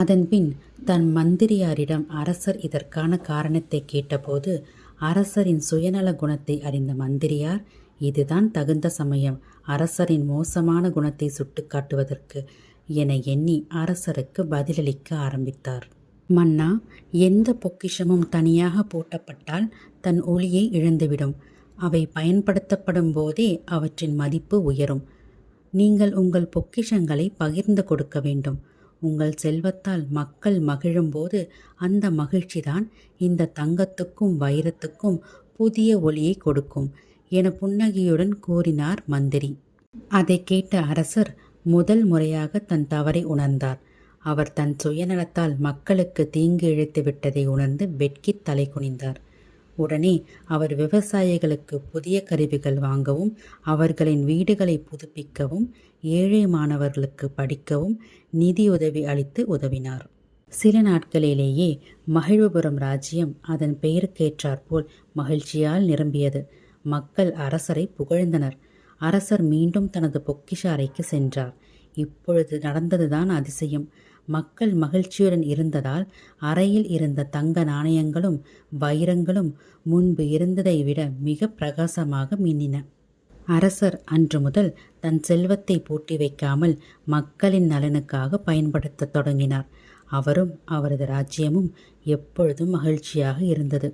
அதன்பின் தன் மந்திரியாரிடம் அரசர் இதற்கான காரணத்தை கேட்டபோது, அரசரின் சுயநல குணத்தை அறிந்த மந்திரியார், இதுதான் தகுந்த சமயம் அரசரின் மோசமான குணத்தை சுட்டிக்காட்டுவதற்கு என எண்ணி அரசருக்கு பதிலளிக்க ஆரம்பித்தார். மன்னா, எந்த பொக்கிஷமும் தனியாக பூட்டப்பட்டால் தன் ஒளியை இழந்துவிடும். அவை பயன்படுத்தப்படும் போதே அவற்றின் மதிப்பு உயரும். நீங்கள் உங்கள் பொக்கிஷங்களை பகிர்ந்து கொடுக்க வேண்டும். உங்கள் செல்வத்தால் மக்கள் மகிழும்போது அந்த மகிழ்ச்சிதான் இந்த தங்கத்துக்கும் வைரத்துக்கும் புதிய ஒளியை கொடுக்கும் என புன்னகையுடன் கூறினார் மந்திரி. அதை கேட்ட அரசர் முதல் முறையாக தன் தவறை உணர்ந்தார். அவர் தன் சுயநலத்தால் மக்களுக்கு தீங்கு இழைத்து விட்டதை உணர்ந்து வெட்கி தலை குனிந்தார். உடனே அவர் விவசாயிகளுக்கு புதிய கருவிகள் வாங்கவும், அவர்களின் வீடுகளை புதுப்பிக்கவும், ஏழை மாணவர்களுக்கு படிக்கவும் நிதியுதவி அளித்து உதவினார். சில நாட்களிலேயே மகிழ்வுபுரம் ராஜ்யம் அதன் பெயருக்கேற்றாற்போல் மகிழ்ச்சியால் நிரம்பியது. மக்கள் அரசரை புகழ்ந்தனர். அரசர் மீண்டும் தனது பொக்கிஷ அறைக்கு சென்றார். இப்பொழுது நடந்ததுதான் அதிசயம். மக்கள் மகிழ்ச்சியுடன் இருந்ததால் அறையில் இருந்த தங்க நாணயங்களும் வைரங்களும் முன்பு இருந்ததை விட மிக பிரகாசமாக மின்னின. அரசர் அன்று முதல் தன் செல்வத்தை பூட்டி வைக்காமல் மக்களின் நலனுக்காக பயன்படுத்த தொடங்கினார். அவரும் அவரது ராஜ்யமும் எப்பொழுதும் மகிழ்ச்சியாக இருந்தது.